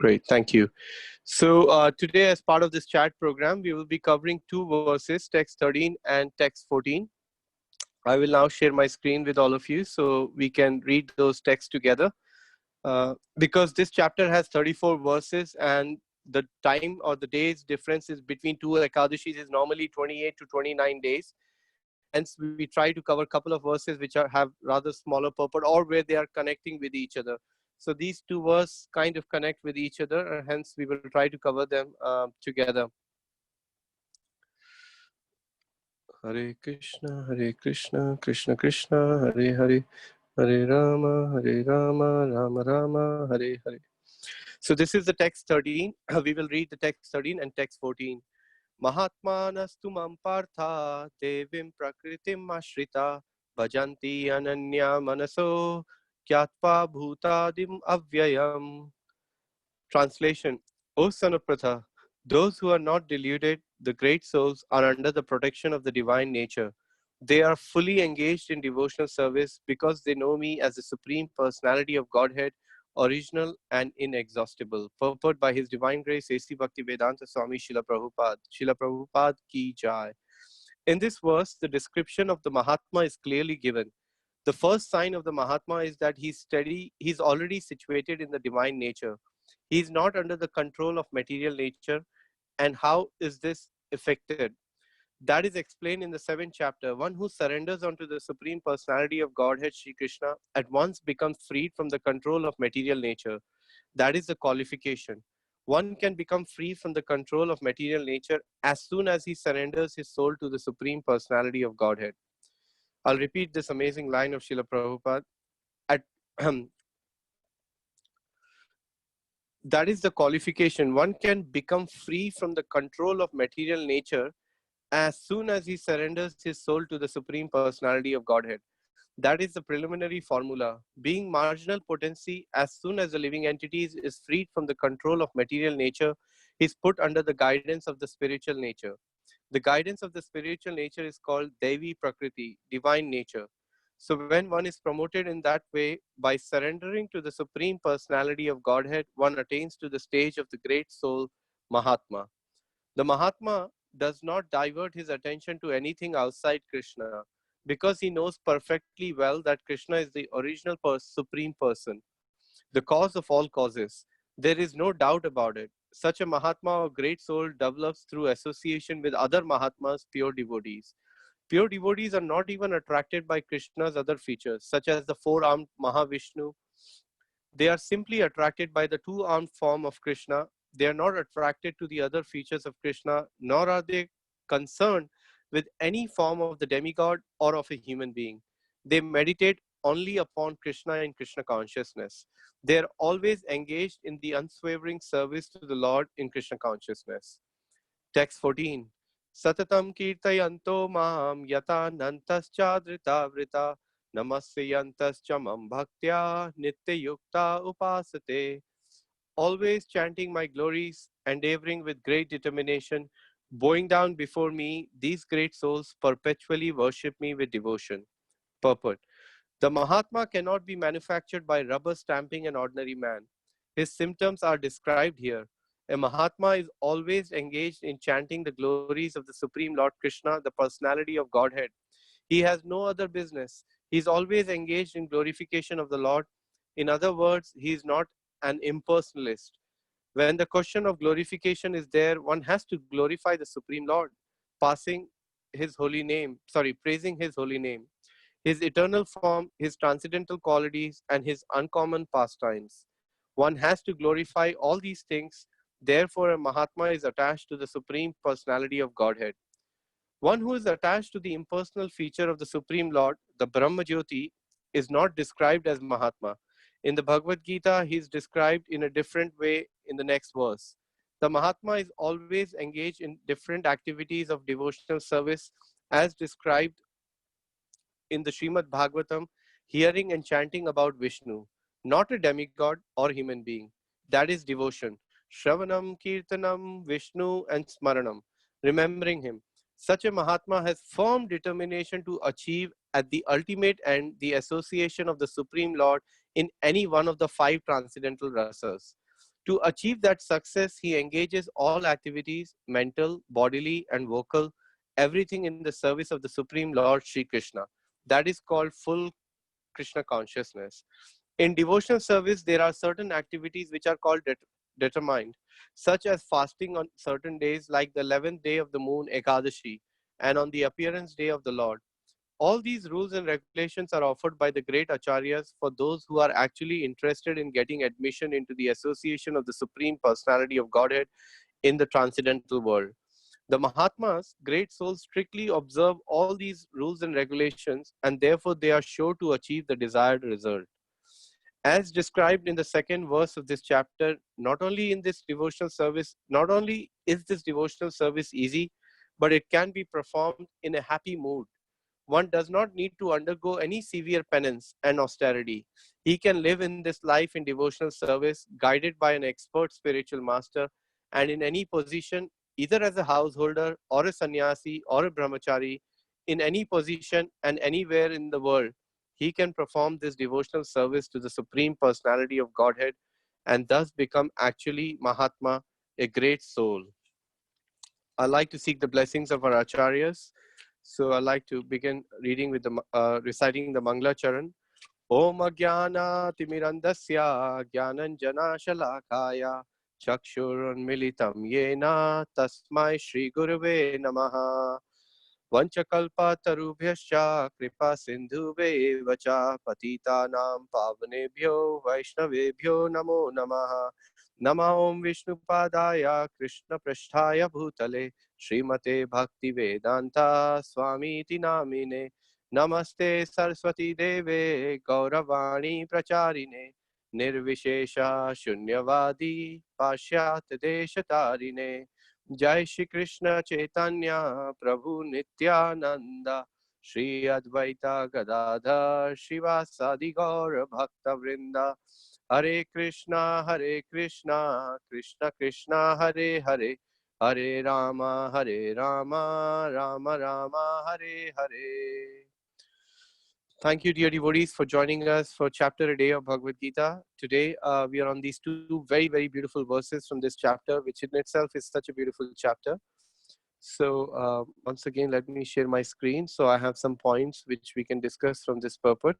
Great, thank you. So today, as part of this chat program, we will be covering two verses, text 13 and text 14. I will now share my screen with all of you so we can read those texts together. Because this chapter has 34 verses and the time or the days difference is between two Ekadashis is normally 28 to 29 days. Hence, we try to cover a couple of verses which have rather smaller purport or where they are connecting with each other. So these two verses kind of connect with each other, and hence we will try to cover them together. Hare Krishna, Krishna Krishna, Hare Hare, Hare Rama, Rama Rama, Hare Hare. So this is the text 13. We will read the text 13 and text 14. Mahatmanastu mampartha devim prakritim ashrita bhajanti ananya manaso kyatva bhutadim avyayam. Translation: O son of Pratha, those who are not deluded, the great souls, are under the protection of the divine nature. They are fully engaged in devotional service because they know me as the Supreme Personality of Godhead, original and inexhaustible. Purport by His Divine Grace A.C. Bhaktivedanta Swami Srila Prabhupada. Srila Prabhupada Ki Jai. In this verse, the description of the Mahatma is clearly given. The first sign of the Mahatma is that he's already situated in the divine nature. He is not under the control of material nature. And how is this effected? That is explained in the 7th chapter. One who surrenders unto the Supreme Personality of Godhead, Sri Krishna, at once becomes freed from the control of material nature. That is the qualification. One can become free from the control of material nature as soon as he surrenders his soul to the Supreme Personality of Godhead. I'll repeat this amazing line of Srila Prabhupada. At, that is the qualification. One can become free from the control of material nature as soon as he surrenders his soul to the Supreme Personality of Godhead. That is the preliminary formula. Being marginal potency, as soon as the living entity is freed from the control of material nature, is put under the guidance of the spiritual nature. The guidance of the spiritual nature is called Devi Prakriti, divine nature. So when one is promoted in that way, by surrendering to the Supreme Personality of Godhead, one attains to the stage of the great soul, Mahatma. The Mahatma does not divert his attention to anything outside Krishna because he knows perfectly well that Krishna is the original supreme person, the cause of all causes. There is no doubt about it. Such a Mahatma or great soul develops through association with other Mahatmas, pure devotees. Pure devotees are not even attracted by Krishna's other features, such as the four-armed Mahavishnu. They are simply attracted by the two-armed form of Krishna. They are not attracted to the other features of Krishna, nor are they concerned with any form of the demigod or of a human being. They meditate only upon Krishna and Krishna consciousness. They are always engaged in the unswavering service to the Lord in Krishna consciousness. Text 14. Satatam kirtayanto mam yata nantaschadrita vrita namasyantascha mam bhaktya nityayukta upasate. Always chanting my glories, endeavoring with great determination, bowing down before me, these great souls perpetually worship me with devotion. Purport. The Mahatma cannot be manufactured by rubber stamping an ordinary man. His symptoms are described here. A Mahatma is always engaged in chanting the glories of the Supreme Lord Krishna, the personality of Godhead. He has no other business. He is always engaged in glorification of the Lord. In other words, he is not an impersonalist. When the question of glorification is there, one has to glorify the Supreme Lord, passing his holy name, praising his holy name, his eternal form, his transcendental qualities, and his uncommon pastimes. One has to glorify all these things. Therefore, a Mahatma is attached to the Supreme Personality of Godhead. One who is attached to the impersonal feature of the Supreme Lord, the Brahma Jyoti, is not described as Mahatma. In the Bhagavad Gita, he is described in a different way in the next verse. The Mahatma is always engaged in different activities of devotional service as described in the Srimad Bhagavatam, hearing and chanting about Vishnu, not a demigod or human being. That is devotion. Shravanam, Kirtanam, Vishnu, and Smaranam, remembering him. Such a Mahatma has firm determination to achieve at the ultimate end the association of the Supreme Lord in any one of the five transcendental rasas. To achieve that success, he engages all activities, mental, bodily, and vocal, everything in the service of the Supreme Lord Sri Krishna. That is called full Krishna consciousness. In devotional service, there are certain activities which are called determined, such as fasting on certain days, like the 11th day of the moon, Ekadashi, and on the appearance day of the Lord. All these rules and regulations are offered by the great acharyas for those who are actually interested in getting admission into the association of the Supreme Personality of Godhead in the transcendental world. The Mahatmas, great souls, strictly observe all these rules and regulations, and therefore they are sure to achieve the desired result. As described in the second verse of this chapter, not only is this devotional service easy, but it can be performed in a happy mood. One does not need to undergo any severe penance and austerity. He can live in this life in devotional service, guided by an expert spiritual master, and in any position, either as a householder or a sannyasi or a brahmachari, in any position and anywhere in the world, he can perform this devotional service to the Supreme Personality of Godhead and thus become actually Mahatma, a great soul. I like to seek the blessings of our acharyas. So I like to begin reading with the reciting the Mangla Charan. Om Jnana Timirandasya Jnananjana Shalakaya Chakshurunmilitam Yena Tasmai Shri Gurave Namaha Vanchakalpa Tarubhyascha Kripa Sindhuve Vacha Patitanam Pavanebhyo Vaishnavebhyo Namo Namaha Nama Om Vishnupadaya Krishna Prasthaya Bhutale Srimate Bhakti Vedanta Swami Namine Namaste Saraswati Deve Gauravani Pracharine Nirvishesha Shunyavadi Pashyat Deshatarine Jai Shri Krishna Chaitanya Prabhu Nityananda Shri Advaita Gadadhar Shivasadi Gaura Bhakta Vrinda Hare Krishna Krishna Krishna Hare Hare Hare Rama Rama Rama Hare Hare. Thank you, dear devotees, for joining us for chapter a day of Bhagavad Gita. Today, we are on these two very, very beautiful verses from this chapter, which in itself is such a beautiful chapter. So, once again, let me share my screen. So I have some points which we can discuss from this purport.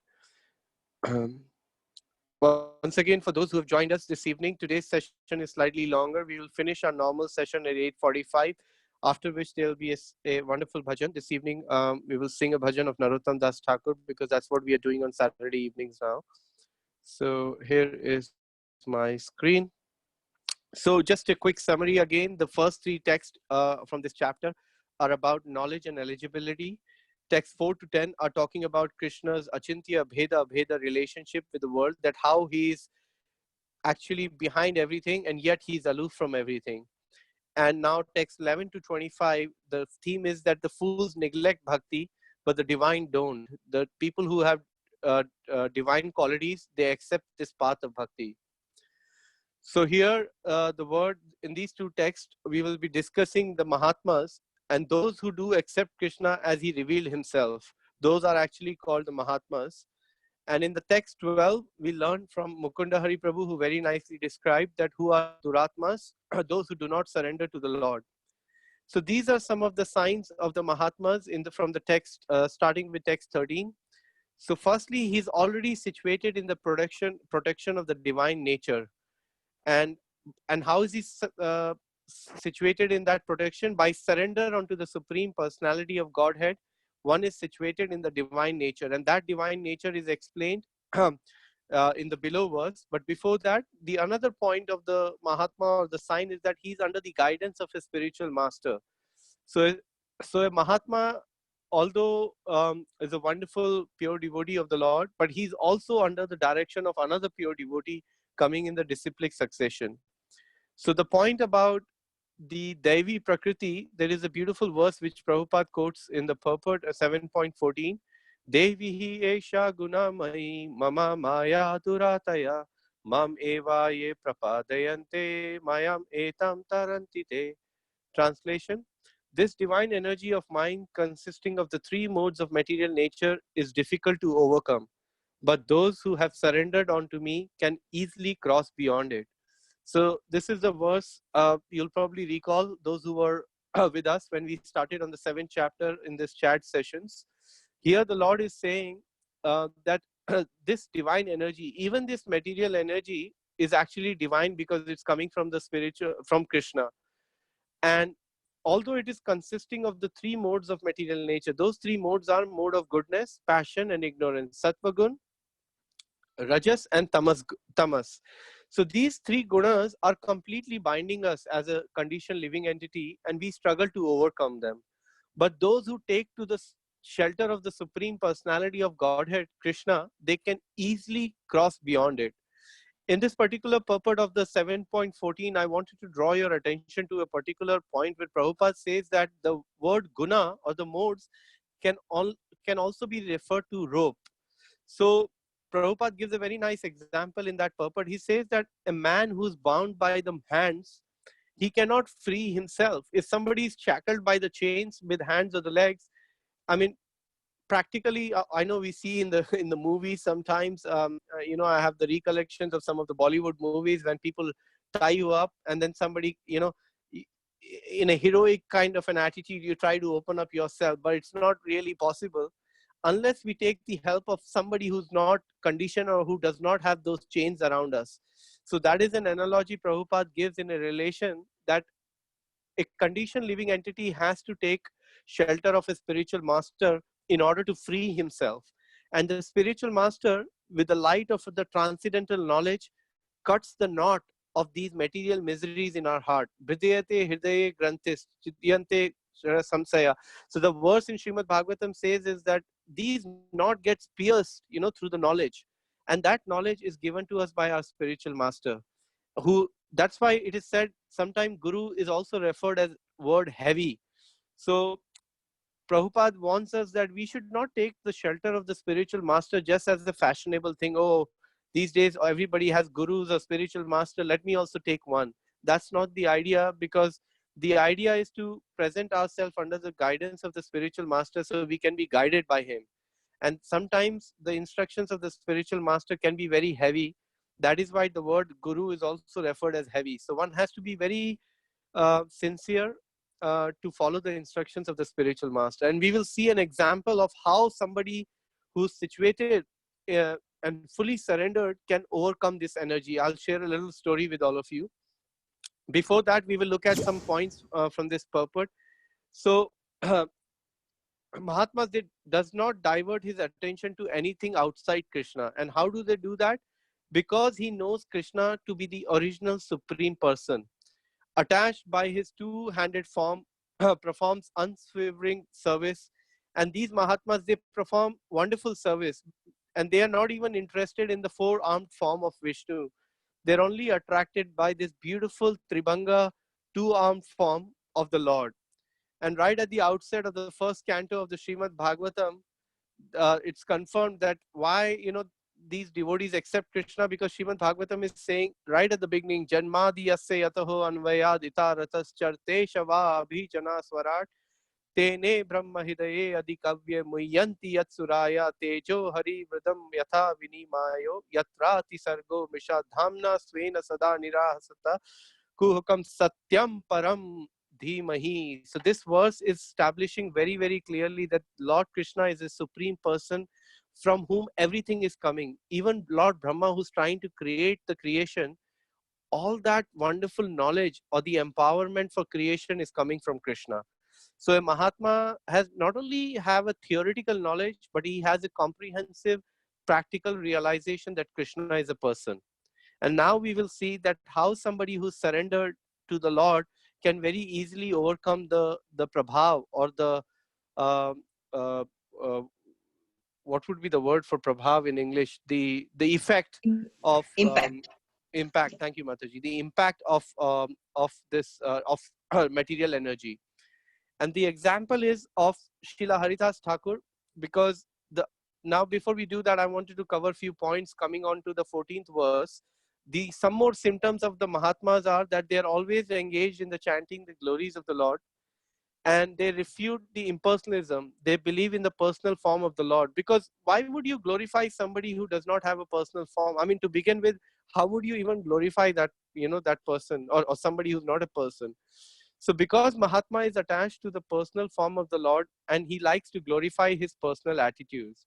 Once again, for those who have joined us this evening, today's session is slightly longer. We will finish our normal session at 8:45, after which there will be a wonderful bhajan. This evening, we will sing a bhajan of Narottam Das Thakur, because that's what we are doing on Saturday evenings now. So here is my screen. So just a quick summary again. The first three texts from this chapter are about knowledge and eligibility. Texts 4 to 10 are talking about Krishna's Achintya Bheda relationship with the world, that how he is actually behind everything and yet he is aloof from everything. And now text 11 to 25, the theme is that the fools neglect bhakti, but the divine don't. The people who have divine qualities, they accept this path of bhakti. So here, the word in these two texts, we will be discussing the Mahatmas, and those who do accept Krishna as he revealed himself. Those are actually called the Mahatmas. And in the text 12, we learn from Mukunda Hari Prabhu, who very nicely described that who are Duratmas, those who do not surrender to the Lord. So these are some of the signs of the Mahatmas from the text, starting with text 13. So firstly, he's already situated in the protection of the divine nature. And how is he situated in that protection? By surrender unto the Supreme Personality of Godhead, one is situated in the divine nature, and that divine nature is explained in the below verse. But before that, the another point of the Mahatma or the sign is that he's under the guidance of a spiritual master. So a Mahatma, although is a wonderful pure devotee of the Lord, but he's also under the direction of another pure devotee coming in the disciplic succession. So the point about the Devi Prakriti, there is a beautiful verse which Prabhupada quotes in the purport 7.14. Devi hi esha gunamai mama maya durataya mam eva ye prapadayante mayam etam tarantite. Translation: this divine energy of mind, consisting of the three modes of material nature, is difficult to overcome, but those who have surrendered unto me can easily cross beyond it. So this is the verse you'll probably recall, those who were with us when we started on the 7th chapter in this chat sessions. Here the Lord is saying that this divine energy, even this material energy, is actually divine because it's coming from the spiritual, from Krishna. And although it is consisting of the three modes of material nature, those three modes are mode of goodness, passion, and ignorance. Sattva gun, Rajas, and tamas. So these three gunas are completely binding us as a conditioned living entity, and we struggle to overcome them. But those who take to the shelter of the Supreme Personality of Godhead, Krishna, they can easily cross beyond it. In this particular purport of the 7.14, I wanted to draw your attention to a particular point where Prabhupada says that the word guna or the modes can also be referred to rope. So Prabhupada gives a very nice example in that purport. He says that a man who's bound by the hands, he cannot free himself. If somebody is shackled by the chains with hands or the legs, I mean, practically, I know we see in the in the movies sometimes. I have the recollections of some of the Bollywood movies when people tie you up, and then somebody, in a heroic kind of an attitude, you try to open up yourself, but it's not really possible unless we take the help of somebody who's not conditioned or who does not have those chains around us. So that is an analogy Prabhupada gives in a relation that a conditioned living entity has to take shelter of a spiritual master in order to free himself. And the spiritual master, with the light of the transcendental knowledge, cuts the knot of these material miseries in our heart. Bridhyate hridaye granthis, chidyante samsaya. So the verse in Srimad Bhagavatam says is that these knot gets pierced, through the knowledge. And that knowledge is given to us by our spiritual master, who, that's why it is said sometimes guru is also referred as word heavy. So Prabhupada warns us that we should not take the shelter of the spiritual master just as a fashionable thing. Oh, these days everybody has gurus or spiritual master, let me also take one. That's not the idea, because the idea is to present ourselves under the guidance of the spiritual master so we can be guided by him. And sometimes the instructions of the spiritual master can be very heavy. That is why the word guru is also referred as heavy. So one has to be very sincere to follow the instructions of the spiritual master. And we will see an example of how somebody who's situated and fully surrendered can overcome this energy. I'll share a little story with all of you. Before that, we will look at some points from this purport. So Mahatma does not divert his attention to anything outside Krishna. And how do they do that? Because he knows Krishna to be the original supreme person. Attached by his two-handed form, performs unswerving service. And these Mahatmas, they perform wonderful service. And they are not even interested in the four-armed form of Vishnu. They're only attracted by this beautiful Tribhanga two-armed form of the Lord. And right at the outset of the first canto of the Srimad Bhagavatam, it's confirmed that why, these devotees accept Krishna, because Srimad Bhagavatam is saying right at the beginning, Janmadi yasya yataho anvayad ita ratas charte shava abhijana swarat tene brahma hidaye adikavya muyanti yat suraya tejo hari vridam yatha vinimayo yatrati sargo misha dhamna svena sada nirahasata kuhukam satyam param dhimahi. So this verse is establishing very, very clearly that Lord Krishna is a supreme person from whom everything is coming. Even Lord Brahma, who's trying to create the creation, all that wonderful knowledge or the empowerment for creation is coming from Krishna. So a Mahatma has not only have a theoretical knowledge, but he has a comprehensive practical realization that Krishna is a person. And now we will see that how somebody who surrendered to the Lord can very easily overcome the prabhav, or the uh, uh, uh, what would be the word for prabhav in English? The effect of Impact. impact. Thank you, Mataji. The impact of this of material energy. And the example is of Srila Haridas Thakur, because now before we do that, I wanted to cover a few points coming on to the 14th verse. Some more symptoms of the Mahatmas are that they are always engaged in the chanting the glories of the Lord, and they refute the impersonalism. They believe in the personal form of the Lord, because why would you glorify somebody who does not have a personal form? I mean, to begin with, how would you even glorify that, that person, or somebody who's not a person? So because Mahatma is attached to the personal form of the Lord, and he likes to glorify his personal attitudes.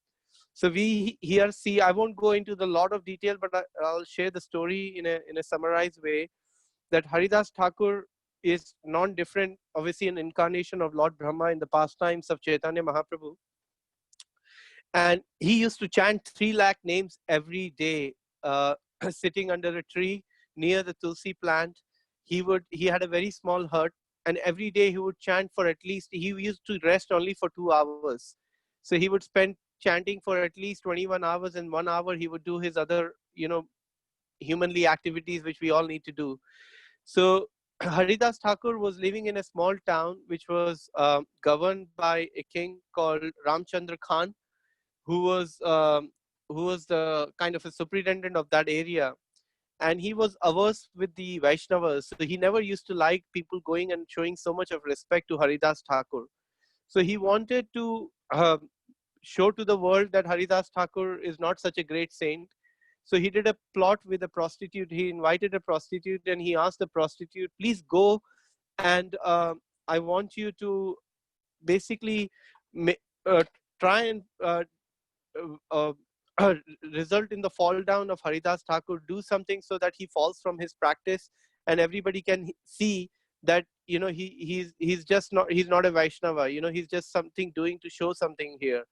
So we here see, I won't go into the lot of detail, but I'll share the story in a summarized way, that Haridas Thakur is non-different, obviously an incarnation of Lord Brahma in the pastimes of Chaitanya Mahaprabhu. And he used to chant 3 lakh names every day, uh, sitting under a tree near the Tulsi plant. He had a very small hut, and every day he would chant for at least, he used to rest only for 2 hours. So he would spend chanting for at least 21 hours, and 1 hour he would do his other, humanly activities which we all need to do. So Haridas Thakur was living in a small town which was governed by a king called Ramchandra Khan, who was um, who was the kind of a superintendent of that area, and he was averse with the Vaishnavas. So he never used to like people going and showing so much of respect to Haridas Thakur. So he wanted to show to the world that Haridas Thakur is not such a great saint. So he did a plot with a prostitute. He invited a prostitute and he asked the prostitute, please go, and I want you to basically uh, try and uh, uh, result in the fall down of Haridas Thakur. Do something so that he falls from his practice, and everybody can see that he's just not, he's not a Vaishnava. He's just something doing to show something here.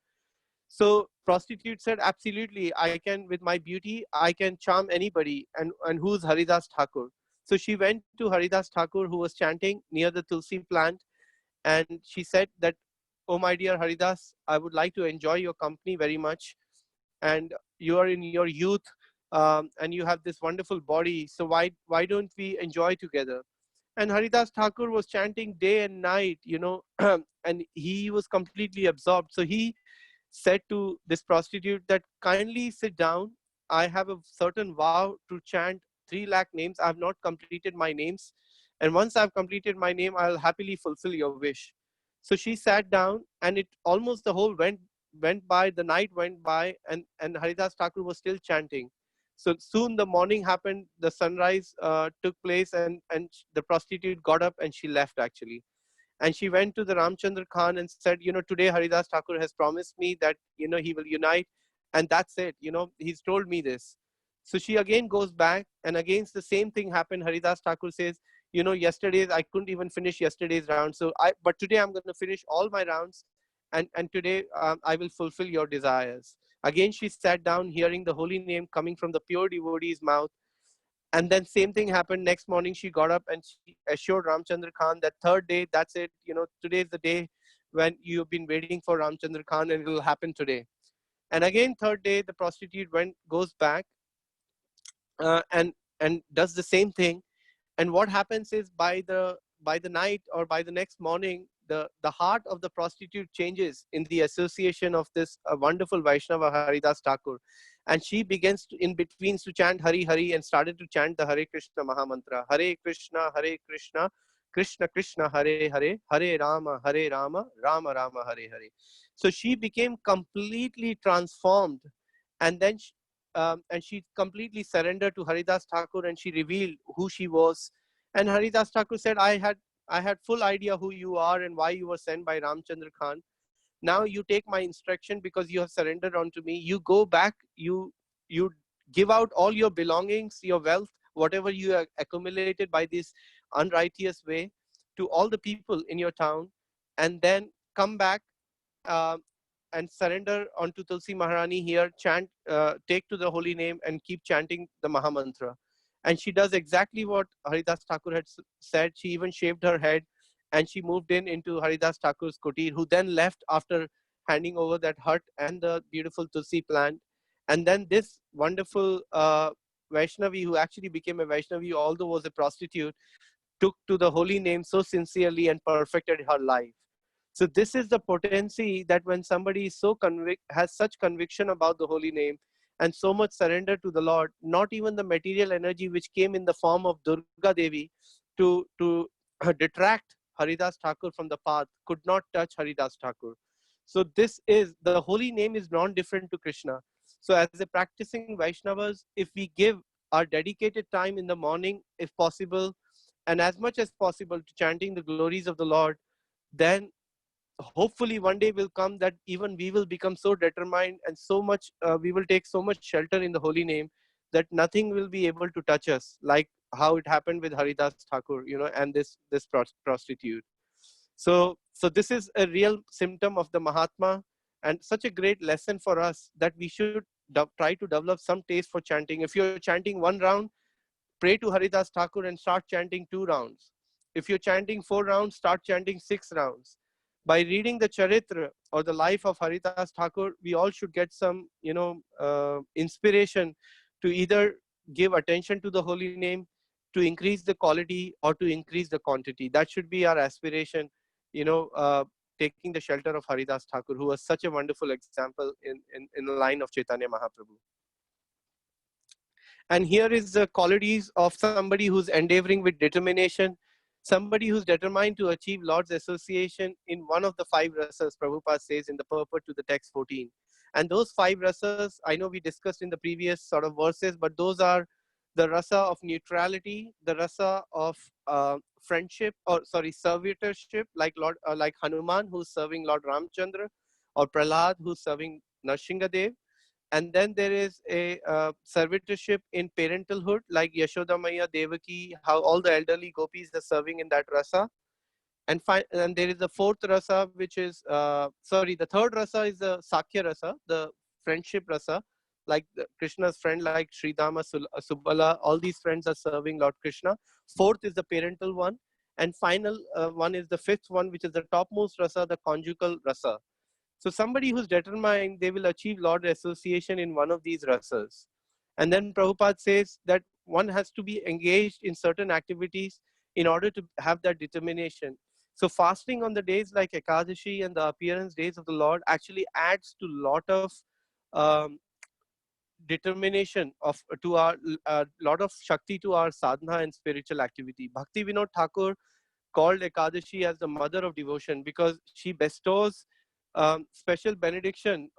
So prostitute said, absolutely, I can, with my beauty, I can charm anybody. And who's Haridas Thakur? So she went to Haridas Thakur, who was chanting near the Tulsi plant, and she said that, oh my dear Haridas, I would like to enjoy your company very much. And you are in your youth, and you have this wonderful body. So why don't we enjoy together? And Haridas Thakur was chanting day and night, and he was completely absorbed. So he said to this prostitute that, kindly sit down. I have a certain vow to chant 3 lakh names. I have not completed my names. And once I've completed my name, I'll happily fulfill your wish. So she sat down, and it almost the whole went by, the night went by, and Haridas Thakur was still chanting. So soon the morning happened, the sunrise took place, and the prostitute got up and she left actually. And she went to the Ramchandra Khan and said, today Haridas Thakur has promised me that, he will unite, and that's it. He's told me this. So she again goes back, and again the same thing happened. Haridas Thakur says, yesterday's, I couldn't even finish yesterday's round. But today I'm going to finish all my rounds, and today I will fulfill your desires. Again, she sat down, hearing the holy name coming from the pure devotee's mouth. And then same thing happened. Next morning, she got up and she assured Ramchandra Khan that third day, that's it. Today is the day when you've been waiting for Ramchandra Khan, and it will happen today. And again, third day, the prostitute goes back, and does the same thing. And what happens is, by the night or by the next morning, the heart of the prostitute changes in the association of this wonderful Vaishnava Haridas Thakur. And she begins to, in between, to chant Hari Hari, and started to chant the Hare Krishna Mahamantra. Hare Krishna, Krishna Krishna, Hare Hare, Hare Rama, Rama Rama, Hare Hare. So she became completely transformed. And then and she completely surrendered to Haridas Thakur, and she revealed who she was. And Haridas Thakur said, I had full idea who you are and why you were sent by Ramchandra Khan. Now you take my instruction because you have surrendered unto me. You go back, you give out all your belongings, your wealth, whatever you have accumulated by this unrighteous way, to all the people in your town, and then come back, uh, and surrender onto Tulsi Maharani here, chant, take to the holy name and keep chanting the Mahamantra. And she does exactly what Haridas Thakur had said. She even shaved her head, and she moved into Haridas Thakur's kutir, who then left after handing over that hut and the beautiful Tulsi plant. And then this wonderful Vaishnavi, who actually became a Vaishnavi, although was a prostitute, took to the holy name so sincerely and perfected her life. So this is the potency, that when somebody is has such conviction about the holy name and so much surrender to the Lord, not even the material energy which came in the form of Durga Devi to detract Haridas Thakur from the path could not touch Haridas Thakur. So this is, the holy name is non-different to Krishna. So as a practicing Vaishnavas, if we give our dedicated time in the morning, if possible, and as much as possible to chanting the glories of the Lord, then hopefully one day will come that even we will become so determined and so much, we will take so much shelter in the holy name that nothing will be able to touch us, like how it happened with Haridas Thakur, and this prostitute. So this is a real symptom of the Mahatma, and such a great lesson for us that we should try to develop some taste for chanting. If you're chanting one round, pray to Haridas Thakur and start chanting 2 rounds. If you're chanting 4 rounds, start chanting 6 rounds. By reading the Charitra or the life of Haridas Thakur, we all should get some, inspiration to either give attention to the holy name, to increase the quality or to increase the quantity. That should be our aspiration, you know, uh, taking the shelter of Haridas Thakur, who was such a wonderful example in the line of Chaitanya Mahaprabhu. And here is the qualities of somebody who's endeavoring with determination, somebody who's determined to achieve Lord's association in one of the 5 rasas, Prabhupada says in the purport to the text 14. And those 5 rasas, I know we discussed in the previous sort of verses, but those are the rasa of neutrality, the rasa of friendship, or sorry, servitorship, like Hanuman, who's serving Lord Ramchandra, or Prahlad, who's serving Narsinghadev. And then there is a servitorship in parentalhood, like Yashoda Maya, Devaki, how all the elderly gopis are serving in that rasa. And there is the 4th rasa, which is, the 3rd rasa is the Sakya rasa, the friendship rasa, like Krishna's friend, like Sridhama, Subala, all these friends are serving Lord Krishna. 4th is the parental one. And final one is the 5th one, which is the topmost rasa, the conjugal rasa. So somebody who's determined, they will achieve Lord association in one of these rasas. And then Prabhupada says that one has to be engaged in certain activities in order to have that determination. So fasting on the days like Ekadashi and the appearance days of the Lord actually adds to a lot of um, determination to our lot of shakti to our sadhana and spiritual activity. Bhakti Vinod Thakur called Ekadashi as the mother of devotion because she bestows special benediction.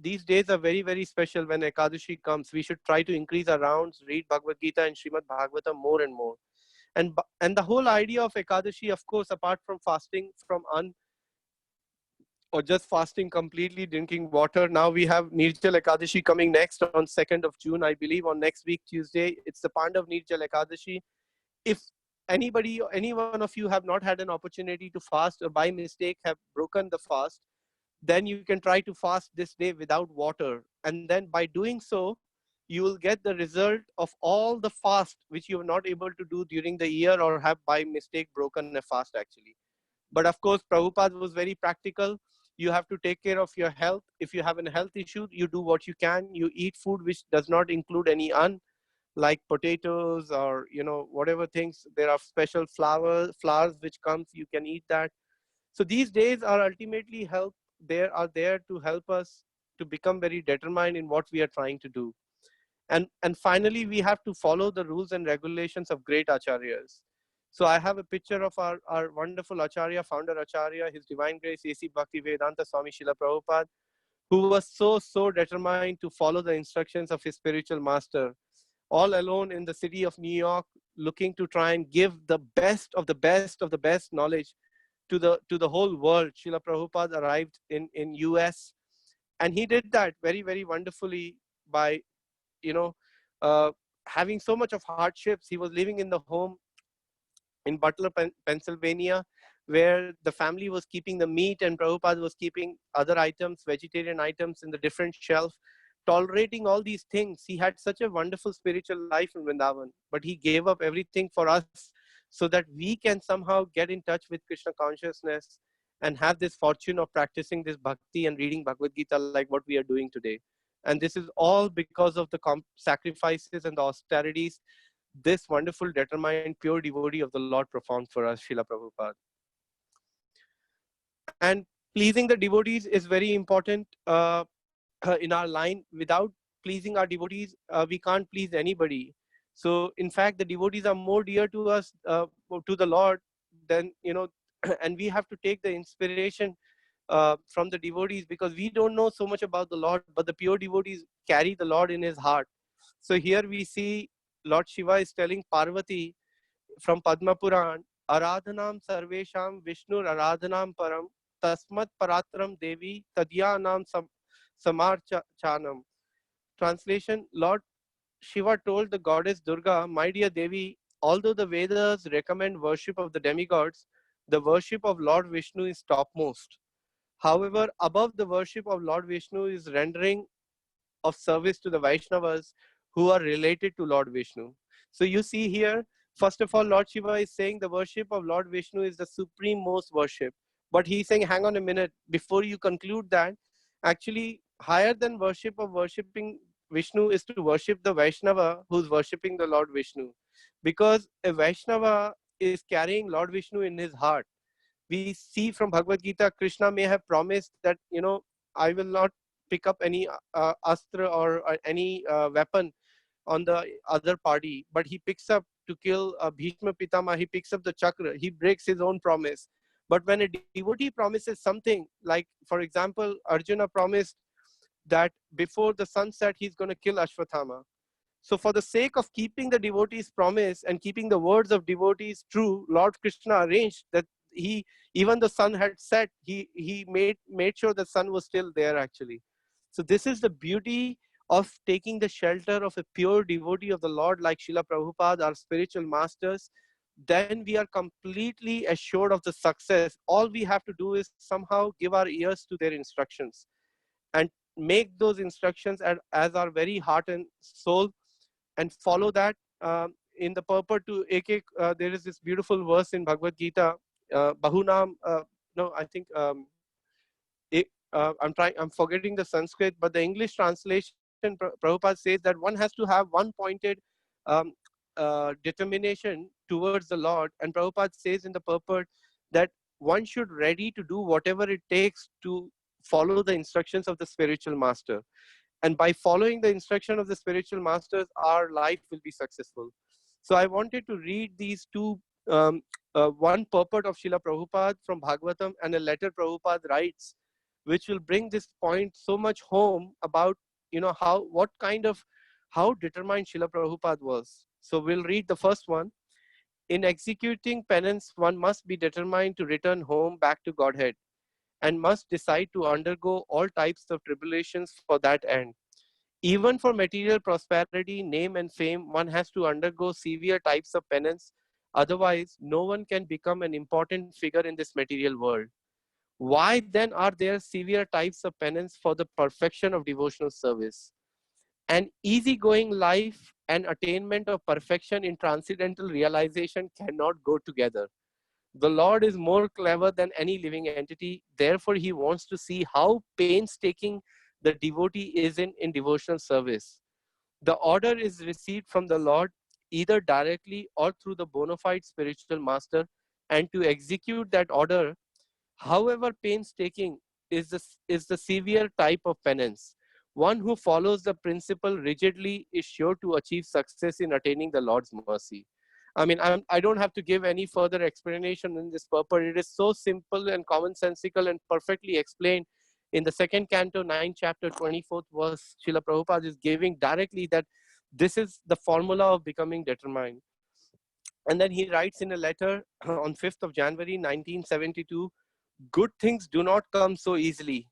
These days are very, very special when Ekadashi comes. We should try to increase our rounds, read Bhagavad Gita and Srimad Bhagavatam more and more. And the whole idea of Ekadashi, of course, apart from fasting from or just fasting completely, drinking water. Now we have Nirjal Ekadashi coming next on 2nd of June, I believe, on next week, Tuesday. It's the Pandav Nirjal Ekadashi. If anybody, any one of you have not had an opportunity to fast or by mistake have broken the fast, then you can try to fast this day without water. And then by doing so, you will get the result of all the fast which you are not able to do during the year or have by mistake broken a fast actually. But of course, Prabhupada was very practical. You have to take care of your health. If you have a health issue, you do what you can. You eat food which does not include any like potatoes or whatever things. There are special flowers which comes. You can eat that. So these days are ultimately are there to help us to become very determined in what we are trying to do. And finally, we have to follow the rules and regulations of great acharyas. So I have a picture of our wonderful Acharya, founder Acharya, His Divine Grace, A.C. Bhaktivedanta Swami Srila Prabhupada, who was so determined to follow the instructions of his spiritual master, all alone in the city of New York, looking to try and give the best of the best of the best knowledge to the whole world. Srila Prabhupada arrived in US, and he did that very, very wonderfully by, you know, uh, having so much of hardships. He was living in the home in Butler, Pennsylvania, where the family was keeping the meat and Prabhupada was keeping other items, vegetarian items in the different shelf, tolerating all these things. He had such a wonderful spiritual life in Vrindavan, but he gave up everything for us so that we can somehow get in touch with Krishna consciousness and have this fortune of practicing this bhakti and reading Bhagavad Gita like what we are doing today. And this is all because of the sacrifices and the austerities this wonderful, determined, pure devotee of the Lord performed for us, Srila Prabhupada. And pleasing the devotees is very important in our line. Without pleasing our devotees, we can't please anybody. So in fact, the devotees are more dear to us, to the Lord, than, and we have to take the inspiration from the devotees, because we don't know so much about the Lord, but the pure devotees carry the Lord in his heart. So here we see Lord Shiva is telling Parvati from Padma Puran, Aradhanam Sarvesham Vishnu Aradhanam Param Tasmat Paratram Devi Tadyanam Samarchanam. Translation: Lord Shiva told the goddess Durga, my dear Devi, although the Vedas recommend worship of the demigods, the worship of Lord Vishnu is topmost. However, above the worship of Lord Vishnu is rendering of service to the Vaishnavas who are related to Lord Vishnu. So you see here, first of all, Lord Shiva is saying the worship of Lord Vishnu is the supreme most worship. But he's saying, hang on a minute, before you conclude that, actually higher than worship of worshipping Vishnu is to worship the Vaishnava who's worshipping the Lord Vishnu. Because a Vaishnava is carrying Lord Vishnu in his heart. We see from Bhagavad Gita, Krishna may have promised that, I will not pick up any astra or any weapon on the other party, but he picks up to kill Bhishma Pitama, he picks up the chakra, he breaks his own promise. But when a devotee promises something, like for example, Arjuna promised that before the sunset he's going to kill Ashwathama. So for the sake of keeping the devotee's promise and keeping the words of devotees true, Lord Krishna arranged that he, even the sun had set, he made sure the sun was still there actually. So this is the beauty of taking the shelter of a pure devotee of the Lord like Srila Prabhupada, our spiritual masters. Then we are completely assured of the success. All we have to do is somehow give our ears to their instructions and make those instructions as our very heart and soul, and follow that. In the purport to AK, there is this beautiful verse in Bhagavad Gita, Bahunam, no, I think, I'm forgetting the Sanskrit, but the English translation, Prabhupada says that one has to have one pointed um, determination towards the Lord. And Prabhupada says in the purport that one should ready to do whatever it takes to follow the instructions of the spiritual master. And by following the instruction of the spiritual masters, our life will be successful. So I wanted to read these two, one purport of Srila Prabhupada from Bhagavatam and a letter Prabhupada writes, which will bring this point so much home about, how determined Srila Prabhupada was. So we'll read the first one. In executing penance, one must be determined to return home back to Godhead and must decide to undergo all types of tribulations for that end. Even for material prosperity, name, and fame, one has to undergo severe types of penance. Otherwise, no one can become an important figure in this material world. Why then are there severe types of penance for the perfection of devotional service? An easygoing life and attainment of perfection in transcendental realization cannot go together. The Lord is more clever than any living entity. Therefore, he wants to see how painstaking the devotee is in devotional service. The order is received from the Lord either directly or through the bona fide spiritual master, and to execute that order, however painstaking, is the severe type of penance. One who follows the principle rigidly is sure to achieve success in attaining the Lord's mercy. I mean, I don't have to give any further explanation in this purport. It is so simple and commonsensical and perfectly explained in the second canto, 9th chapter, 24th verse. Srila Prabhupada is giving directly that this is the formula of becoming determined. And then he writes in a letter on 5th of January, 1972, good things do not come so easily.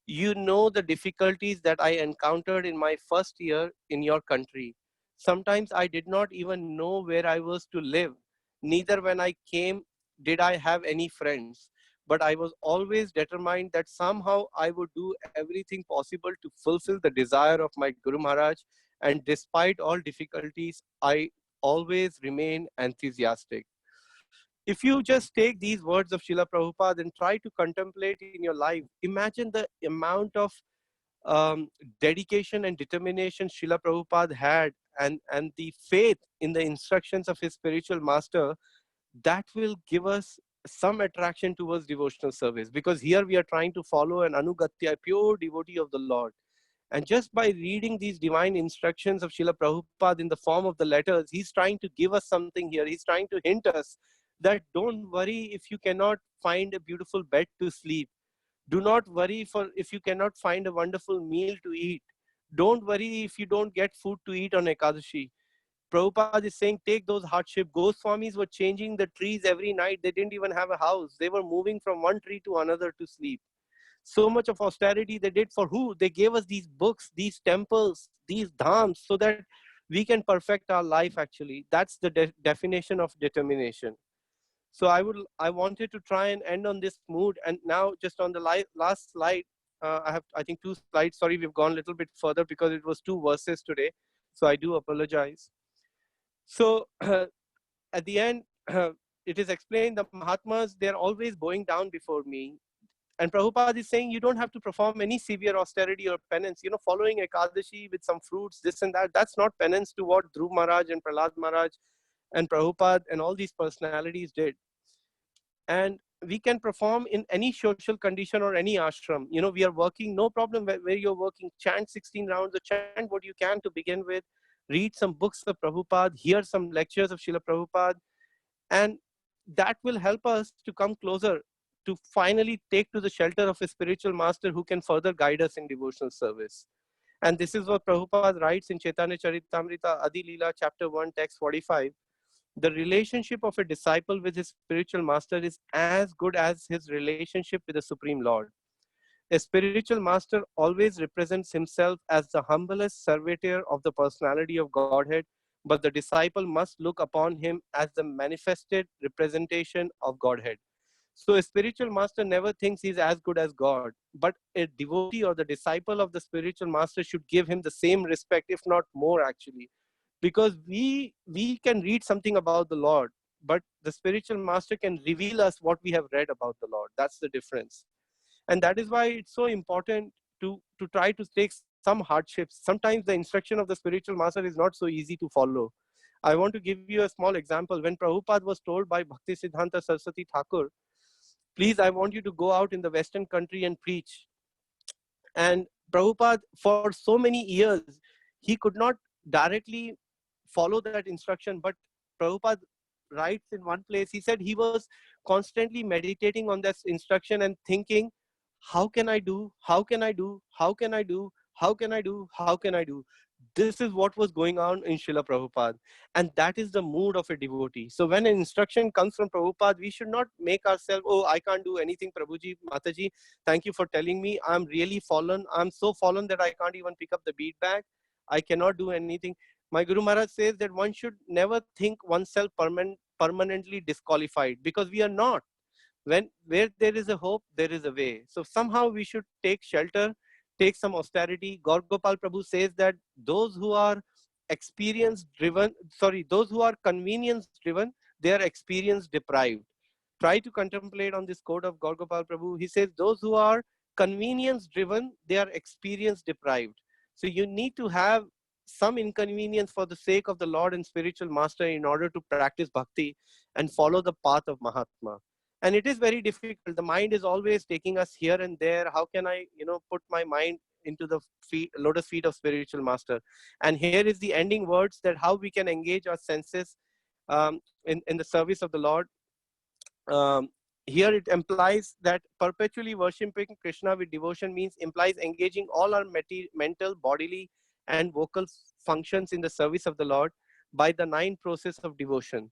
You know the difficulties that I encountered in my first year in your country. Sometimes I did not even know where I was to live. Neither when I came did I have any friends. But I was always determined that somehow I would do everything possible to fulfill the desire of my Guru Maharaj. And despite all difficulties, I always remain enthusiastic. If you just take these words of Srila Prabhupada and try to contemplate in your life, imagine the amount of dedication and determination Srila Prabhupada had, and the faith in the instructions of his spiritual master, that will give us some attraction towards devotional service. Because here we are trying to follow an Anugatya, a pure devotee of the Lord. And just by reading these divine instructions of Srila Prabhupada in the form of the letters, he's trying to give us something here. He's trying to hint us that don't worry if you cannot find a beautiful bed to sleep. Do not worry for if you cannot find a wonderful meal to eat. Don't worry if you don't get food to eat on Ekadashi. Prabhupada is saying, take those hardships. Goswamis were changing the trees every night. They didn't even have a house. They were moving from one tree to another to sleep. So much of austerity they did for who? They gave us these books, these temples, these dhams, so that we can perfect our life actually. That's the definition of determination. So I wanted to try and end on this mood. And now just on the last slide, I have, I think, 2 slides. Sorry, we've gone a little bit further because it was 2 verses today. So I do apologize. So at the end, it is explained the Mahatmas, they're always bowing down before me. And Prabhupada is saying you don't have to perform any severe austerity or penance. You know, following Ekadashi with some fruits, this and that, that's not penance to what Dhruv Maharaj and Prahlad Maharaj and Prabhupada and all these personalities did. And we can perform in any social condition or any ashram. You know, we are working, no problem where you're working, chant 16 rounds or chant what you can to begin with, read some books of Prabhupada, hear some lectures of Srila Prabhupada, and that will help us to come closer to finally take to the shelter of a spiritual master who can further guide us in devotional service. And this is what Prabhupada writes in Chaitanya Charitamrita Adi Leela chapter 1 text 45. The relationship of a disciple with his spiritual master is as good as his relationship with the Supreme Lord. A spiritual master always represents himself as the humblest servitor of the personality of Godhead, but the disciple must look upon him as the manifested representation of Godhead. So a spiritual master never thinks he's as good as God, but a devotee or the disciple of the spiritual master should give him the same respect, if not more actually. Because we can read something about the Lord, but the spiritual master can reveal us what we have read about the Lord. That's the difference. And that is why it's so important to try to take some hardships. Sometimes the instruction of the spiritual master is not so easy to follow. I want to give you a small example. When Prabhupada was told by Bhakti Siddhanta Saraswati Thakur, please, I want you to go out in the Western country and preach. And Prabhupada, for so many years, he could not directly follow that instruction, but Prabhupada writes in one place, he said he was constantly meditating on this instruction and thinking, how can I do? How can I do? How can I do? How can I do? How can I do? This is what was going on in Srila Prabhupada. And that is the mood of a devotee. So when an instruction comes from Prabhupada, we should not make ourselves, oh, I can't do anything, Prabhuji, Mataji. Thank you for telling me. I'm really fallen. I'm so fallen that I can't even pick up the bead bag. I cannot do anything. My Guru Maharaj says that one should never think oneself permanently disqualified, because we are not. Where there is a hope, there is a way. So somehow we should take shelter, take some austerity. Gaur Gopal Prabhu says that those who are those who are convenience driven, they are experience deprived. Try to contemplate on this quote of Gaur Gopal Prabhu. He says those who are convenience driven, they are experience deprived. So you need to have some inconvenience for the sake of the Lord and spiritual master in order to practice bhakti and follow the path of Mahatma. And it is very difficult. The mind is always taking us here and there. How can I, put my mind into the lotus feet of spiritual master? And here is the ending words, that how we can engage our senses in the service of the Lord. Here it implies that perpetually worshipping Krishna with devotion implies engaging all our mental, bodily, and vocal functions in the service of the Lord by the 9 process of devotion.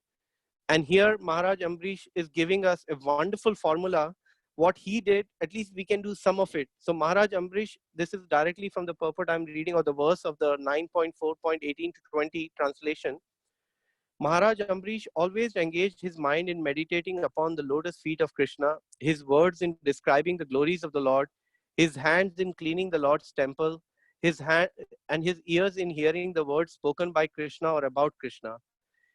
And here Maharaj Ambrish is giving us a wonderful formula. What he did, at least we can do some of it. So Maharaj Ambrish, this is directly from the purport I'm reading, or the verse of the 9.4.18 to 20 translation. Maharaj Ambrish always engaged his mind in meditating upon the lotus feet of Krishna, his words in describing the glories of the Lord, his hands in cleaning the Lord's temple, and his ears in hearing the words spoken by Krishna or about Krishna.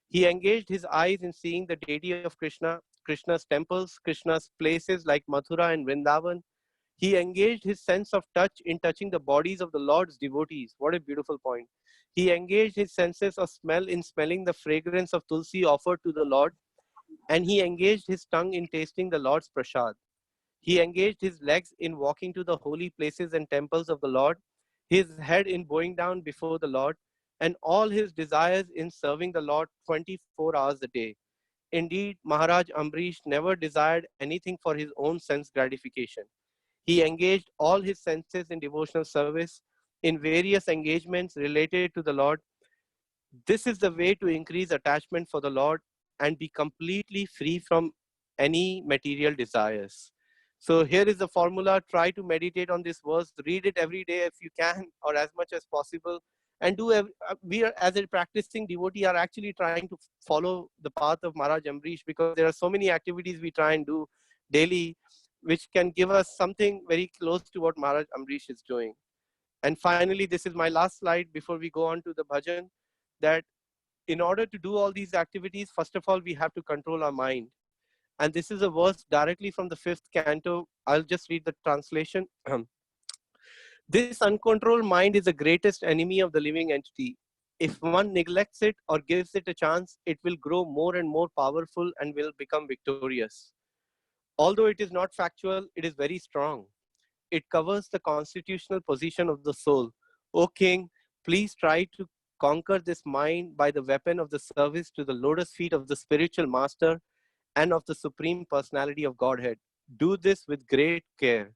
He engaged his eyes in seeing the deity of Krishna, Krishna's temples, Krishna's places like Mathura and Vrindavan. He engaged his sense of touch in touching the bodies of the Lord's devotees. What a beautiful point. He engaged his senses of smell in smelling the fragrance of Tulsi offered to the Lord. And he engaged his tongue in tasting the Lord's prasad. He engaged his legs in walking to the holy places and temples of the Lord, his head in bowing down before the Lord, and all his desires in serving the Lord 24 hours a day. Indeed, Maharaj Ambrish never desired anything for his own sense gratification. He engaged all his senses in devotional service, in various engagements related to the Lord, This is the way to increase attachment for the Lord and be completely free from any material desires. So here is the formula. Try to meditate on this verse. Read it every day if you can, or as much as possible. And we are, as a practicing devotee, are actually trying to follow the path of Maharaj Amrish, because there are so many activities we try and do daily, which can give us something very close to what Maharaj Amrish is doing. And finally, this is my last slide before we go on to the bhajan, that in order to do all these activities, first of all, we have to control our mind. And this is a verse directly from the 5th canto. I'll just read the translation. This uncontrolled mind is the greatest enemy of the living entity. If one neglects it or gives it a chance, it will grow more and more powerful and will become victorious. Although it is not factual, it is very strong. It covers the constitutional position of the soul. O King, please try to conquer this mind by the weapon of the service to the lotus feet of the spiritual master and of the Supreme Personality of Godhead. Do this with great care.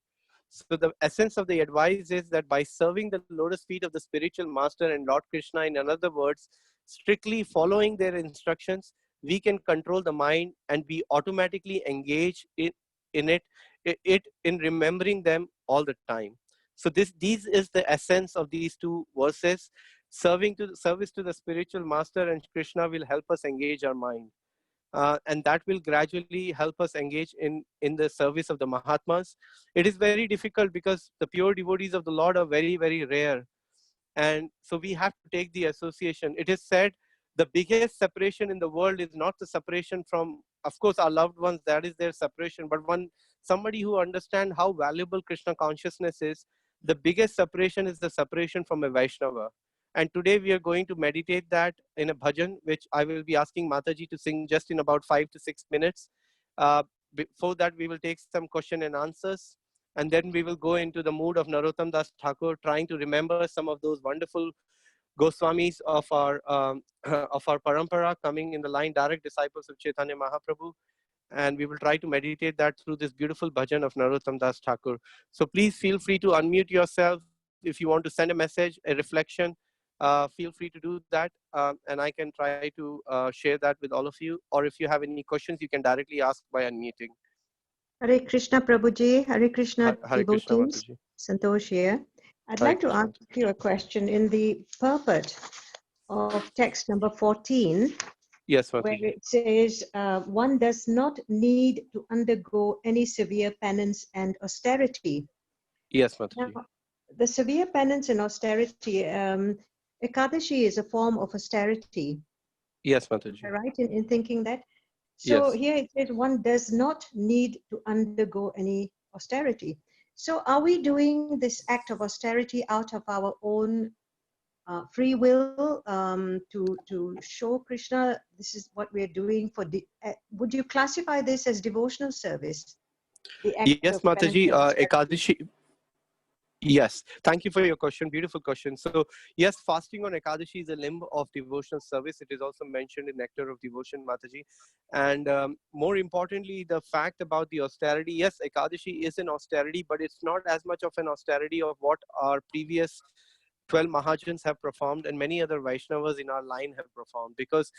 So the essence of the advice is that by serving the lotus feet of the spiritual master and Lord Krishna, in other words, strictly following their instructions, we can control the mind and we automatically engage in it in remembering them all the time. So these is the essence of these two verses. Service to the spiritual master and Krishna will help us engage our mind. And that will gradually help us engage in the service of the Mahatmas. It is very difficult because the pure devotees of the Lord are very, very rare. And so we have to take the association. It is said the biggest separation in the world is not the separation from, of course, our loved ones, that is their separation. But somebody who understands how valuable Krishna consciousness is, the biggest separation is the separation from a Vaishnava. And today we are going to meditate that in a bhajan, which I will be asking Mataji to sing just in about 5 to 6 minutes. Uh, Before that, we will take some question and answers. And then we will go into the mood of Narottam Das Thakur, trying to remember some of those wonderful Goswamis of our of our parampara, coming in the line, direct disciples of Chaitanya Mahaprabhu. And we will try to meditate that through this beautiful bhajan of Narottam Das Thakur. So please feel free to unmute yourself. If you want to send a message, a reflection, feel free to do that. And I can try to share that with all of you. Or if you have any questions, you can directly ask by unmuting. Hare Krishna Prabhuji, Hare Krishna Hare Krishna, devotees, Mataji. Santosh here. I'd Hare like to Krishna. ask you a question in the purport of text number 14, Yes, where Mataji. it says, one does not need to undergo any severe penance and austerity. Yes, Now, Mataji. the severe penance and austerity, Ekadashi is a form of austerity. Yes, Am Mataji. I right in thinking that? So Yes. here it says one does not need to undergo any austerity. So are we doing this act of austerity out of our own free will to show Krishna this is what we're doing for? Would you classify this as devotional service? The act Yes, of penance Mataji. and austerity? Ekadashi. Yes, thank you for your question. Beautiful question. So, yes, fasting on Ekadashi is a limb of devotional service. It is also mentioned in Nectar of Devotion, Mataji. And more importantly, the fact about the austerity, yes, Ekadashi is an austerity, but it's not as much of an austerity of what our previous 12 Mahajans have performed and many other Vaishnavas in our line have performed. Because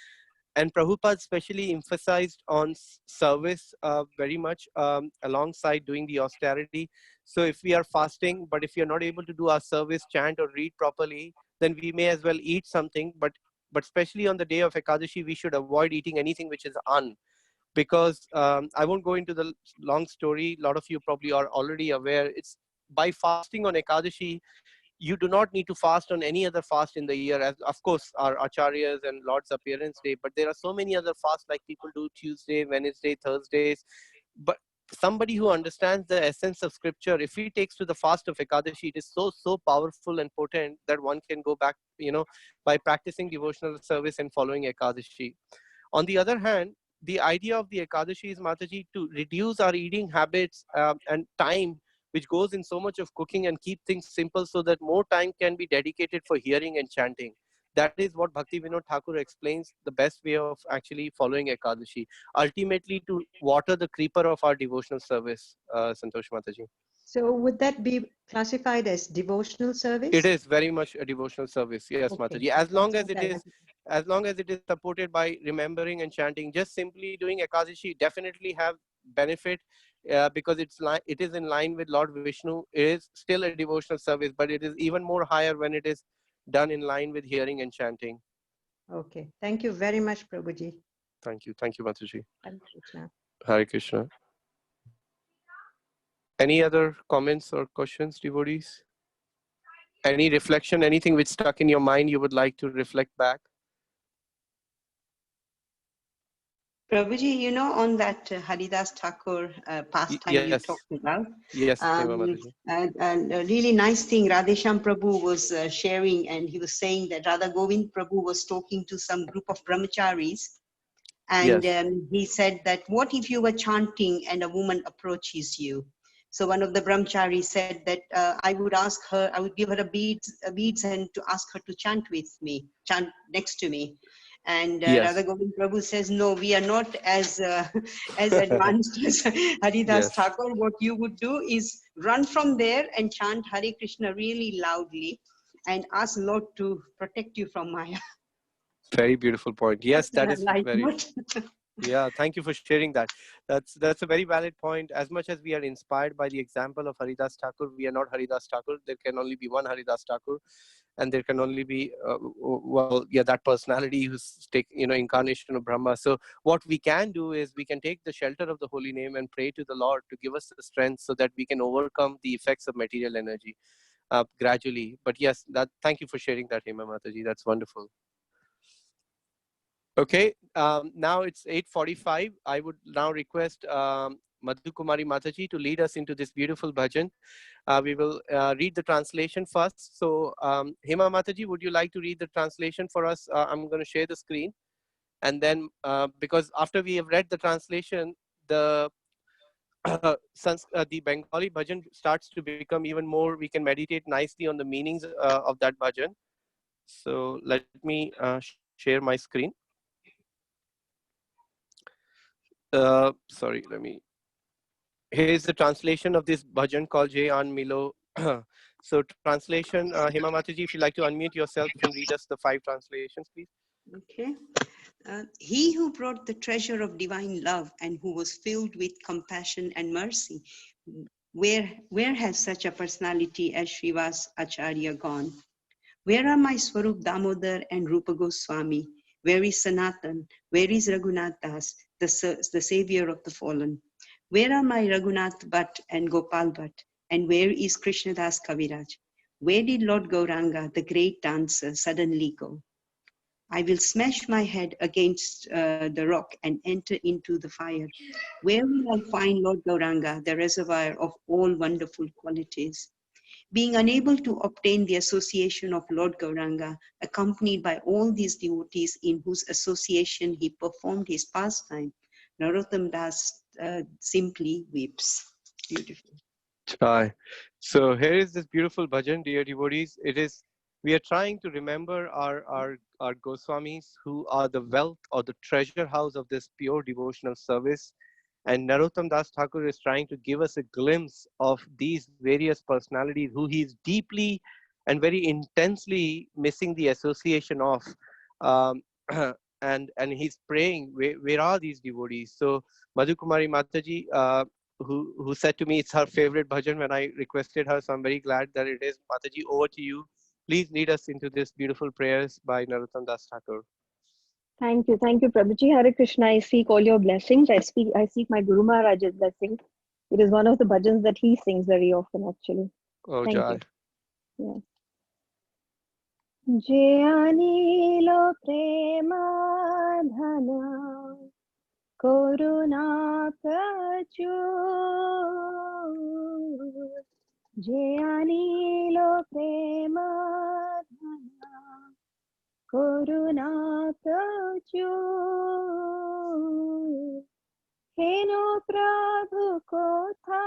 and Prabhupada especially emphasized on service very much alongside doing the austerity. So if we are fasting, but if we are not able to do our service, chant or read properly, then we may as well eat something. But especially on the day of Ekadashi, we should avoid eating anything which is because I won't go into the long story. A lot of you probably are already aware. It's by fasting on Ekadashi, you do not need to fast on any other fast in the year, as of course our acharyas and Lord's appearance day, but there are so many other fasts like people do Tuesday, Wednesday, Thursdays. But somebody who understands the essence of scripture, if he takes to the fast of Ekadashi, it is so powerful and potent that one can go back, by practicing devotional service and following Ekadashi. On the other hand, the idea of the Ekadashi is, Mataji, to reduce our eating habits and time which goes in so much of cooking, and keep things simple so that more time can be dedicated for hearing and chanting. That is what Bhakti Vinod Thakur explains, the best way of actually following Ekadashi. Ultimately, to water the creeper of our devotional service, Santosh Mataji. So would that be classified as devotional It service? is very much a devotional service, yes, Okay, Mataji. As long that's as what it I is wanted. as long as it is supported by remembering and chanting. Just simply doing Ekadashi definitely have benefit, because it is in line with Lord Vishnu. It is still a devotional service, but it is even more higher when it is done in line with hearing and chanting. Okay. Thank you very much, Prabhuji. Thank you, Mataji. Hare Krishna. Hare Krishna. Any other comments or questions, devotees? Any reflection, anything which stuck in your mind you would like to reflect back? Prabhuji, you know, on that Haridas Thakur pastime you Yes. talked about, Yes, Hema Mataji. and a really nice thing Radhesham Prabhu was sharing, and he was saying that Radha Govind Prabhu was talking to some group of brahmacharis, and Yes. he said that, what if you were chanting and a woman approaches you? So one of the brahmacharis said that I would ask her, I would give her a beads and to ask her to chant with me, chant next to me. And Yes. Radha Govind Prabhu says, no, we are not as as advanced as Haridas Yes. Thakur. What you would do is run from there and chant Hare Krishna really loudly and ask Lord to protect you from Maya. Very beautiful point. Yes, that is Like very. what? Yeah, thank you for sharing that. That's a very valid point. As much as we are inspired by the example of Haridas Thakur, we are not Haridas Thakur. There can only be one Haridas Thakur, and there can only be that personality who's incarnation of Brahma. So what we can do is we can take the shelter of the holy name and pray to the Lord to give us the strength so that we can overcome the effects of material energy gradually. But yes, thank you for sharing that, Hema Mataji. That's wonderful. Okay, now it's 8:45. I would now request Madhu Kumari Mataji to lead us into this beautiful bhajan. We will read the translation first. So, Hema Mataji, would you like to read the translation for us? I'm going to share the screen. And then, because after we have read the translation, the Bengali bhajan starts to become even more, we can meditate nicely on the meanings of that bhajan. So let me share my screen. Sorry, here's the translation of this bhajan called Jay An Milo. So translation, Hema Mataji, if you'd like to unmute yourself and read us the 5 translations, please. Okay. He who brought the treasure of divine love and who was filled with compassion and mercy, where has such a personality as Srivas Acharya gone? Where are my Swarup Damodar and Rupa Goswami? Where is Sanatan? Where is Raghunath Das, the savior of the fallen? Where are my Raghunath Bhatt and Gopal Bhatt? And where is Krishnadas Kaviraj? Where did Lord Gauranga, the great dancer, suddenly go? I will smash my head against the rock and enter into the fire. Where will I find Lord Gauranga, the reservoir of all wonderful qualities? Being unable to obtain the association of Lord Gauranga, accompanied by all these devotees in whose association he performed his pastime, Narottam Das simply weeps. Beautiful. Chai. So here is this beautiful bhajan, dear devotees. We are trying to remember our Goswamis who are the wealth or the treasure house of this pure devotional service. And Narottam Das Thakur is trying to give us a glimpse of these various personalities who he is deeply and very intensely missing the association of. Um, and he's praying, where are these devotees? So Madhu Kumari Mataji, who said to me it's her favorite bhajan when I requested her. So I'm very glad that it is. Mataji, over to you. Please lead us into this beautiful prayers by Narottam Das Thakur. Thank you, Prabhuji. Hare Krishna. I seek all your blessings. I seek my Guru Maharaj's blessing. It is one of the bhajans that he sings very often, actually. Oh, Thank Jai. you. Yeah. Je anilo prema dhana koruna prachur. Je anilo prema dhana koruna prachur. Heno Prabhu kotha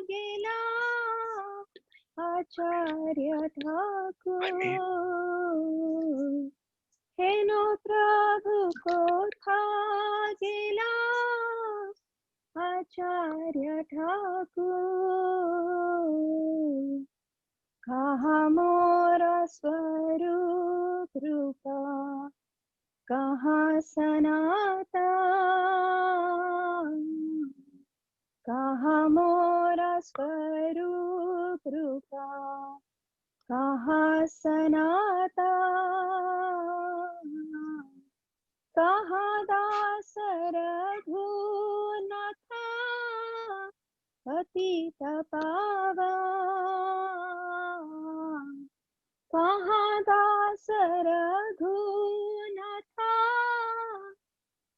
gela Acharya Thakur. Heno Prabhu kotha gela Acharya Thakur. Kaha mora swarup rupa कहाँ सनातन, कहाँ मोरा स्वरूप रूपा, कहाँ सनातन, कहाँ दास रघुनाथ, पतित पावन, कहाँ दास रघुनाथ,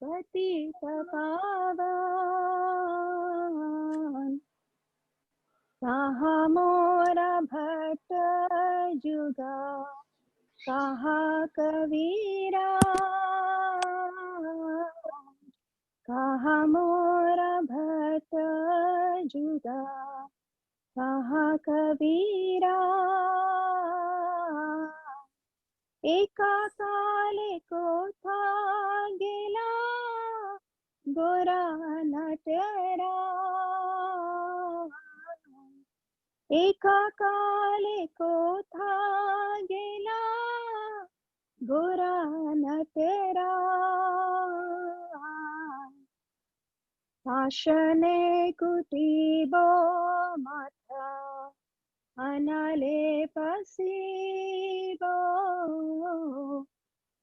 पतित पावन, कहाँ मोरा भट्ट जुगा, कहाँ कबीरा, कहाँ मोरा भट्ट जुगा, कहाँ कबीरा, एका काले को था गेला, गोरा नटरा, एका काले को था गेला, गोरा नटरा, पाशने कुटीबो माथा, अनाले पसीबो,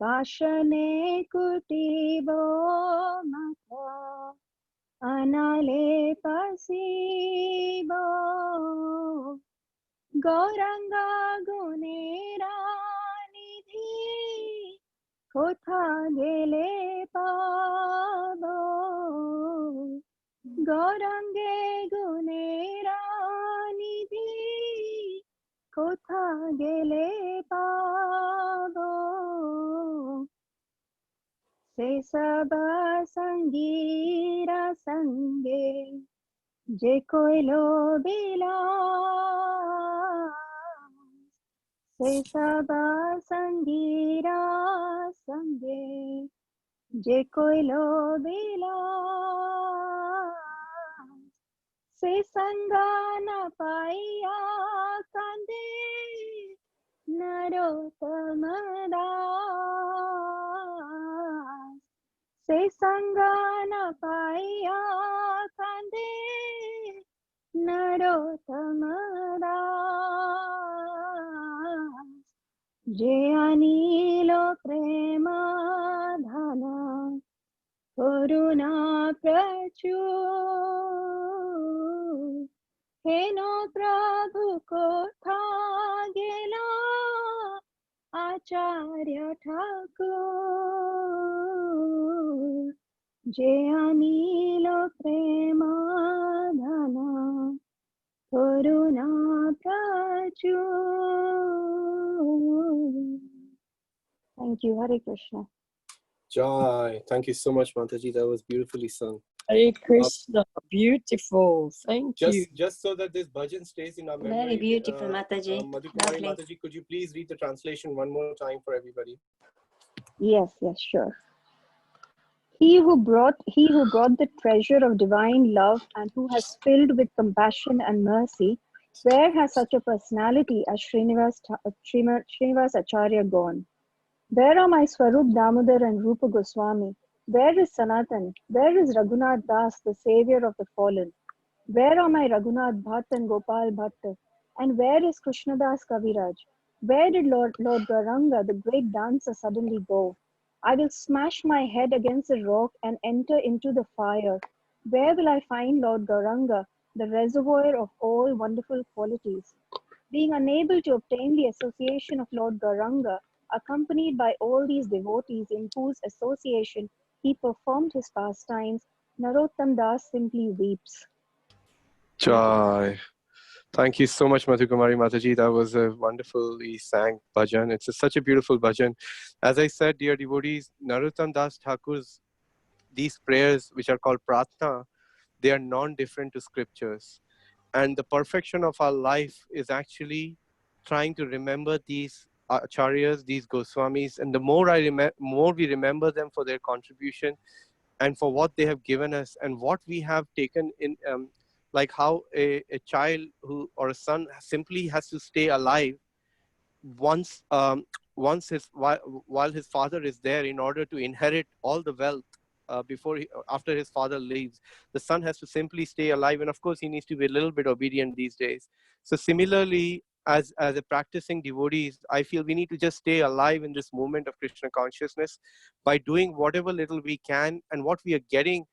पाशने कुटीबो माथा, अनाले पसीबो, गौरंगा गुनेरा निधि, कोथा गेले पाबो, गौरंगे गुनेरा निधि, कोथा गेले पाबो, से सब संगीरा संगे, जे कोई लोबिला, से सब संगीरा संगे, जे कोई लोबिला, से संगा न पाइया कांदे, नरोत्तम दास, से संगा न पाइया कांदे, नरोत्तम दास, जे अनिलो प्रेम धना, करुणा प्रचुर, हेनो प्रभु को था गेला, आचार्य ठाकुर, जे अनिलो प्रेम धना, करुणा प्रचुर. Thank you. Hare Krishna. Jai. Thank you so much, Mataji. That was beautifully sung. Hare Krishna, beautiful. Thank you. Just so that this bhajan stays in our memory. Very beautiful, Mataji. Madhukumari Lovely. Mataji, could you please read the translation one more time for everybody? Yes, sure. He who brought the treasure of divine love and who has filled with compassion and mercy, where has such a personality as Srinivas Acharya gone? Where are my Swarup Damodar and Rupa Goswami? Where is Sanatan? Where is Raghunath Das, the savior of the fallen? Where are my Raghunath Bhatt and Gopal Bhatt? And where is Krishnadas Kaviraj? Where did Lord Gauranga, the great dancer, suddenly go? I will smash my head against a rock and enter into the fire. Where will I find Lord Gauranga, the reservoir of all wonderful qualities? Being unable to obtain the association of Lord Gauranga, accompanied by all these devotees in whose association he performed his pastimes, Narottam Das simply weeps. Jai. Thank you so much, Madhukumari Mataji. That was a wonderfully sang bhajan. It's such a beautiful bhajan. As I said, dear devotees, Narottam Das Thakur's, these prayers, which are called pratna, they are non-different to scriptures. And the perfection of our life is actually trying to remember these acharyas, these Goswamis, and the more we remember them for their contribution and for what they have given us and what we have taken in, like how a child or a son simply has to stay alive once while his father is there, in order to inherit all the wealth after his father leaves, the son has to simply stay alive, and of course he needs to be a little bit obedient these days. So similarly, as a practicing devotees, I feel we need to just stay alive in this moment of Krishna consciousness by doing whatever little we can, and what we are getting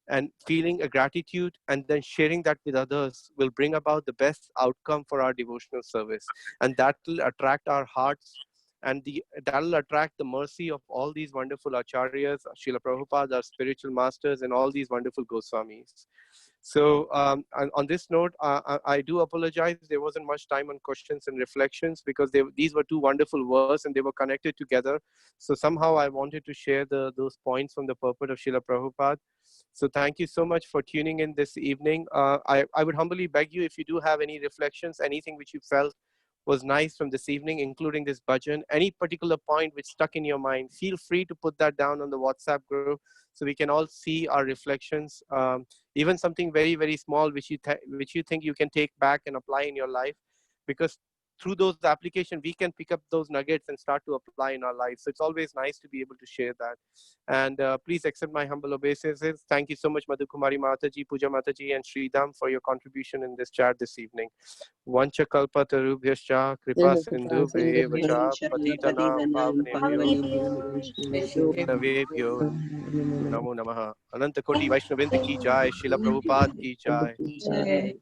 and feeling a gratitude and then sharing that with others will bring about the best outcome for our devotional service, and that will attract our hearts, and that will attract the mercy of all these wonderful acharyas, Srila Prabhupada, our spiritual masters, and all these wonderful Goswamis. So on this note, I do apologize. There wasn't much time on questions and reflections because these were two wonderful verses and they were connected together. So somehow I wanted to share those points from the purport of Srila Prabhupada. So thank you so much for tuning in this evening. I would humbly beg you, if you do have any reflections, anything which you felt was nice from this evening, including this bhajan, any particular point which stuck in your mind, feel free to put that down on the WhatsApp group so we can all see our reflections. Even something very, very small which you think you can take back and apply in your life, because through those applications we can pick up those nuggets and start to apply in our lives. So it's always nice to be able to share that. And please accept my humble obeisances. Thank you so much, Madhu Kumari Mataji, Puja Mataji, and Sridham for your contribution in this chat this evening. Vancha kalpa tarubhyascha kripa sindhu vacha patitanam pavnebhyo namo namaha. Ananta Koti Vaishnavinda ki jai, Srila Prabhupada ki jai.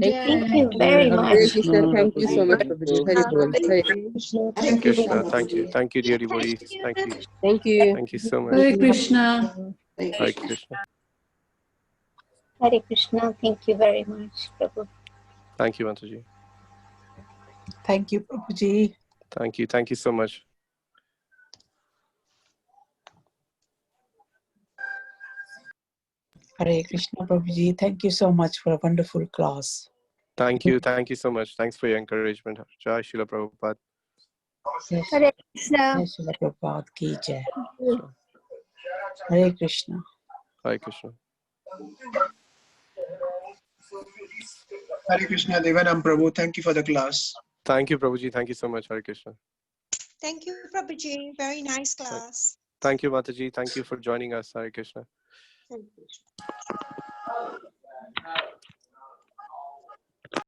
Thank you very much. Hare Krishna, thank you so much, Prabhuji. Hare Bol. Hare Hare Krishna, thank you. Thank you, dear devotees. Thank you. Thank you. Thank you so much. Hare Krishna. Hare Krishna. Hare Krishna. Thank you very much, Prabhu. Thank you, Mataji. Thank you, Prabhuji. Thank you. Thank you so much. Hare Krishna, Prabhuji. Thank you so much for a wonderful class. Thank you. Thank you so much. Thanks for your encouragement. Jai Srila Prabhupada. Yes. Hare Krishna. Jai Srila Prabhupada ki jai. Hare Krishna. Hare Krishna. Hare Krishna, Devanam Prabhu. Thank you for the class. Thank you, Prabhuji. Thank you so much. Hare Krishna. Thank you, Prabhuji. Very nice class. Thank you, Mataji. Thank you for joining us. Hare Krishna. Thank you.